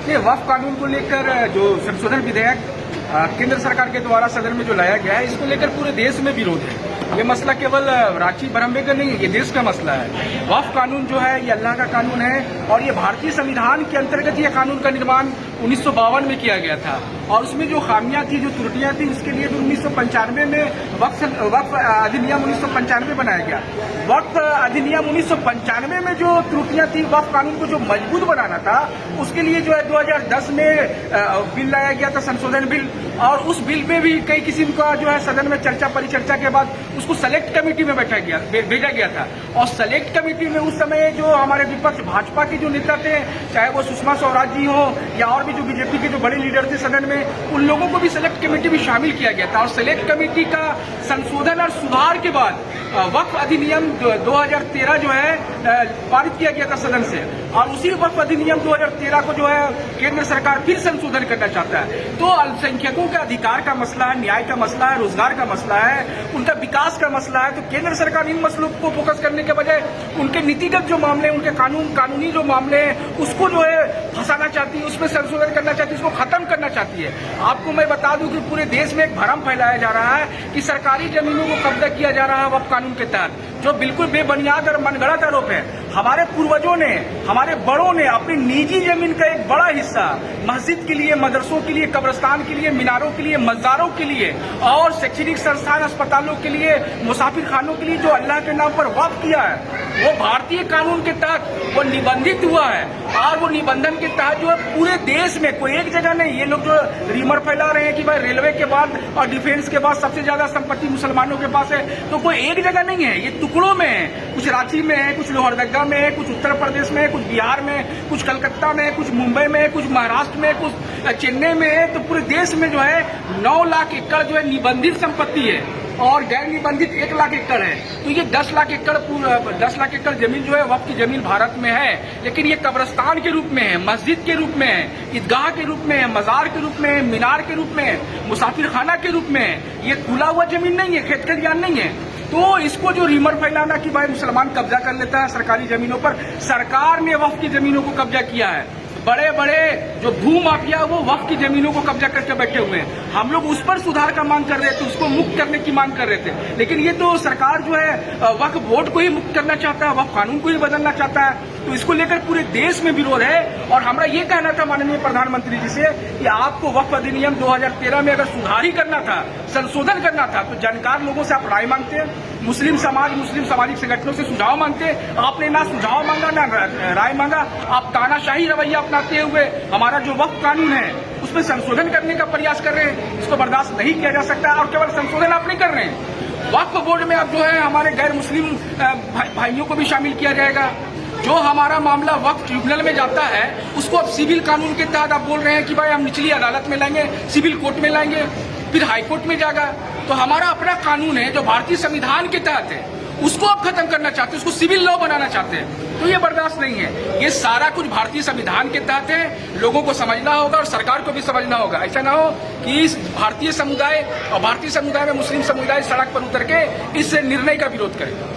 ये वक्फ कानून को लेकर जो संशोधन विधेयक केंद्र सरकार के द्वारा सदन में जो लाया गया है, इसको लेकर पूरे देश में विरोध है। ये मसला केवल रांची बरम्बे का नहीं है, ये देश का मसला है। वक्फ कानून जो है ये अल्लाह का कानून है और ये भारतीय संविधान के अंतर्गत ये कानून का निर्माण 1952 में किया गया था और उसमें जो खामियां थी, जो त्रुटियां थी, उसके लिए 1995 में वक्फ अधिनियम 1995 बनाया गया। वक्फ अधिनियम 1995 में जो त्रुटियां थी, वक्फ कानून को जो मजबूत बनाना था, उसके लिए जो है 2010 में बिल लाया गया था, संशोधन बिल। और उस बिल में भी कई किस्म का जो है सदन में चर्चा परिचर्चा के बाद उसको सेलेक्ट कमेटी में भेजा गया था। और सेलेक्ट कमेटी में उस समय जो हमारे विपक्ष भाजपा के जो नेता थे, चाहे वो सुषमा स्वराज जी हो या और भी जो बीजेपी के जो बड़े लीडर थे सदन में, उन लोगों को भी सेलेक्ट कमेटी में शामिल किया गया था। और सेलेक्ट कमेटी का संशोधन और सुधार के बाद वक्फ अधिनियम 2013 जो है पारित किया गया था सदन से। और उसी वक्फ अधिनियम 2013 को जो है केंद्र सरकार फिर संशोधन करना चाहता है। तो अल्पसंख्यकों के अधिकार का मसला है, न्याय का मसला है, रोजगार का मसला है, उनका विकास का मसला है। तो केंद्र सरकार इन मसलों को फोकस करने के बजाय उनके नीतिगत जो मामले, उनके कानूनी जो मामले हैं, उसको जो है फंसाना चाहती है, उसमें संशोधन करना चाहती है, उसको खत्म करना चाहती है। आपको मैं बता दूं कि पूरे देश में एक भ्रम फैलाया जा रहा है कि सरकारी जमीनों को कब्जा किया जा रहा है वक्फ कानून के तहत, जो बिल्कुल बेबुनियाद और मनगढ़ंत आरोप है। हमारे पूर्वजों ने, हमारे बड़ों ने अपनी निजी जमीन का एक बड़ा हिस्सा मस्जिद के लिए, मदरसों के लिए, कब्रिस्तान के लिए, मीनारों के लिए, मज़ारों के लिए और शैक्षणिक संस्थान, अस्पतालों के लिए, मुसाफिर खानों के लिए जो अल्लाह के नाम पर वक्फ किया है, वो भारतीय कानून के तहत वो निबंधित हुआ है। और वो निबंधन के तहत जो है पूरे देश में, कोई एक जगह नहीं। ये लोग जो रीमर फैला रहे हैं कि भाई रेलवे के बाद और डिफेंस के बाद सबसे ज्यादा संपत्ति मुसलमानों के पास है, तो कोई एक जगह नहीं है, ये टुकड़ों में है। कुछ रांची में है, कुछ लोहरदगा में है, कुछ उत्तर प्रदेश में है, कुछ बिहार में, कुछ कलकत्ता में, कुछ मुंबई में, कुछ महाराष्ट्र में, कुछ चेन्नई में है। तो पूरे देश में जो है 9 लाख एकड़ जो है निबंधित संपत्ति है और गैर निबंधित 1 लाख एकड़ है। तो ये 10 लाख एकड़ जमीन जो है वक्फ की जमीन भारत में है, लेकिन ये कब्रिस्तान के रूप में है, मस्जिद के रूप में है, ईदगाह के रूप में है, मजार के रूप में है, मीनार के रूप में है, मुसाफिर खाना के रूप में है। ये खुला हुआ जमीन नहीं है, खेत खलियान नहीं है। तो इसको जो रीमर फैलाना कि भाई मुसलमान कब्जा कर लेता है सरकारी जमीनों पर, सरकार ने वक्फ की जमीनों को कब्जा किया है। बड़े बड़े जो भू माफिया वो वक्फ की जमीनों को कब्जा करके बैठे हुए हैं। हम लोग उस पर सुधार का मांग कर रहे थे, उसको मुक्त करने की मांग कर रहे थे, लेकिन ये तो सरकार जो है वक्फ बोर्ड को ही मुक्त करना चाहता है, वक्फ कानून को ही बदलना चाहता है। तो इसको लेकर पूरे देश में विरोध है। और हमारा ये कहना था माननीय प्रधानमंत्री जी से कि आपको वक्फ अधिनियम 2013 में अगर सुधार ही करना था, संशोधन करना था, तो जानकार लोगों से आप राय मांगते, मुस्लिम सामाजिक संगठनों से सुझाव मांगते। आपने ना सुझाव मांगा ना राय मांगा, आप तानाशाही रवैया अपनाते हुए हमारा जो वक्फ कानून है उसमें संशोधन करने का प्रयास कर रहे हैं। इसको बर्दाश्त नहीं किया जा सकता। और केवल संशोधन आप नहीं कर रहे हैं, वक्फ बोर्ड में अब जो है हमारे गैर मुस्लिम भाइयों को भी शामिल किया जाएगा। जो हमारा मामला वक्फ ट्रिब्यूनल में जाता है उसको अब सिविल कानून के तहत आप बोल रहे हैं कि भाई हम निचली अदालत में लाएंगे, सिविल कोर्ट में लाएंगे, फिर हाई कोर्ट में जाएगा। तो हमारा अपना कानून है जो भारतीय संविधान के तहत है, उसको आप खत्म करना चाहते हैं, उसको सिविल लॉ बनाना चाहते हैं। तो ये बर्दाश्त नहीं है। ये सारा कुछ भारतीय संविधान के तहत है, लोगों को समझना होगा और सरकार को भी समझना होगा। ऐसा ना हो कि इस भारतीय समुदाय और भारतीय समुदाय में मुस्लिम समुदाय सड़क पर उतर के इस निर्णय का विरोध करे।